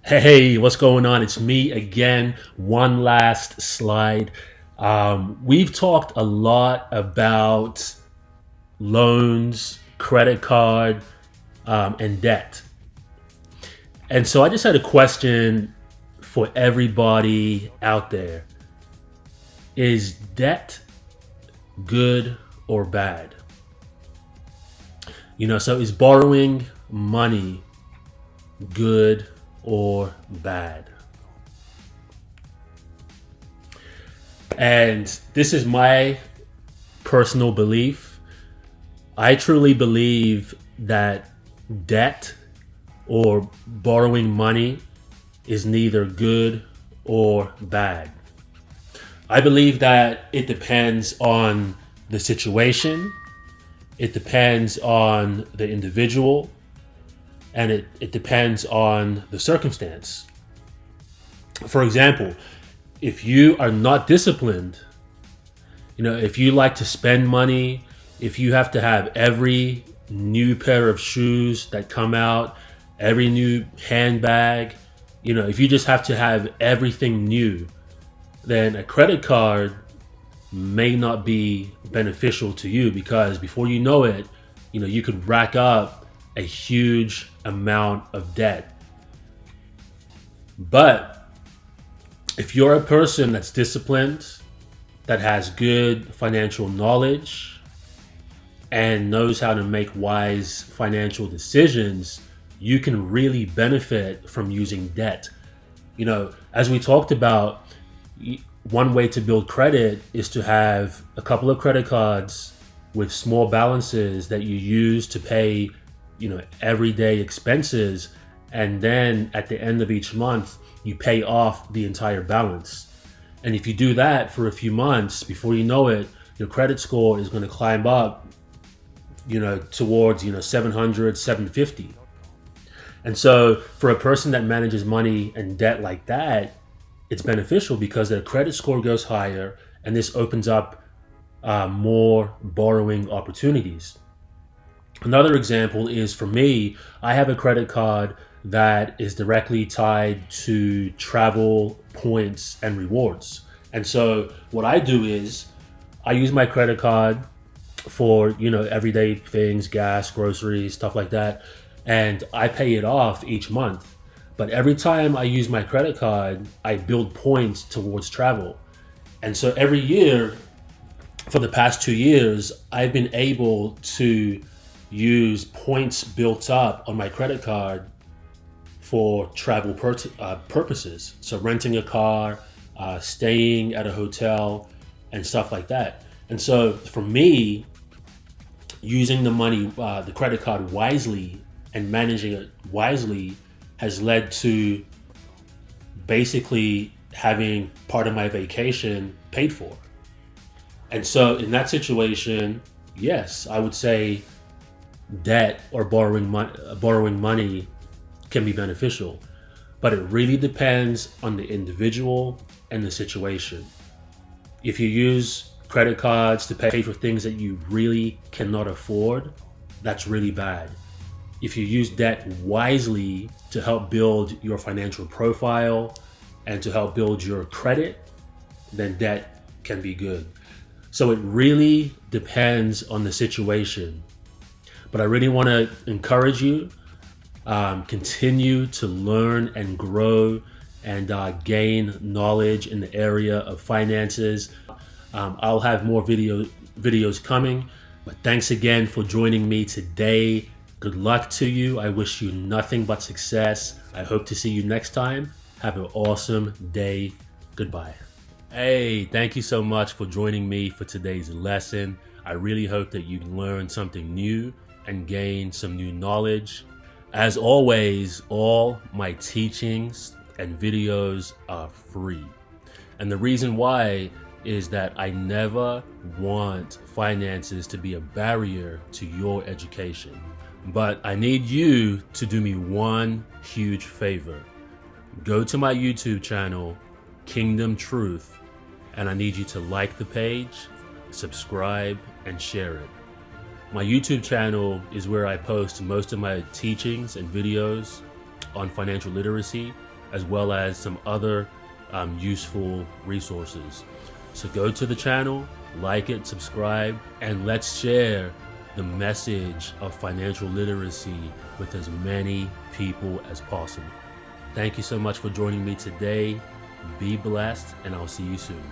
Hey, what's going on? It's me again. One last slide. We've talked a lot about loans, credit card, and debt. And so I just had a question for everybody out there. Is debt good or bad? So is borrowing money good or bad? And this is my personal belief. I truly believe that debt or borrowing money is neither good or bad. I believe that it depends on the situation, it depends on the individual, and it depends on the circumstance. For example, if you are not disciplined, if you like to spend money, if you have to have every new pair of shoes that come out, every new handbag, if you just have to have everything new, then a credit card may not be beneficial to you because before you know it, you could rack up a huge amount of debt. But if you're a person that's disciplined, that has good financial knowledge, and knows how to make wise financial decisions, you can really benefit from using debt. As we talked about, one way to build credit is to have a couple of credit cards with small balances that you use to pay, everyday expenses. And then at the end of each month, you pay off the entire balance. And if you do that for a few months, before you know it, your credit score is going to climb up, towards, 700, 750. And so for a person that manages money and debt like that, it's beneficial because their credit score goes higher and this opens up more borrowing opportunities. Another example is for me, I have a credit card that is directly tied to travel points and rewards. And so what I do is I use my credit card for, everyday things, gas, groceries, stuff like that. And I pay it off each month. But every time I use my credit card, I build points towards travel. And so every year for the past 2 years, I've been able to use points built up on my credit card for travel purposes. So renting a car, staying at a hotel, and stuff like that. And so for me, using the credit card wisely and managing it wisely has led to basically having part of my vacation paid for. And so in that situation, yes, I would say debt or borrowing money can be beneficial, but it really depends on the individual and the situation. If you use credit cards to pay for things that you really cannot afford, that's really bad. If you use debt wisely to help build your financial profile and to help build your credit, then debt can be good. So it really depends on the situation. But I really want to encourage you, continue to learn and grow and gain knowledge in the area of finances. I'll have more videos coming, but thanks again for joining me today. Good luck to you. I wish you nothing but success. I hope to see you next time. Have an awesome day. Goodbye. Hey, thank you so much for joining me for today's lesson. I really hope that you learned something new and gained some new knowledge. As always, all my teachings and videos are free. And the reason why is that I never want finances to be a barrier to your education. But I need you to do me one huge favor. Go to my YouTube channel, Kingdom Truth, and I need you to like the page, subscribe, and share it. My YouTube channel is where I post most of my teachings and videos on financial literacy, as well as some other useful resources. So go to the channel, like it, subscribe, and let's share the message of financial literacy with as many people as possible. Thank you so much for joining me today. Be blessed, and I'll see you soon.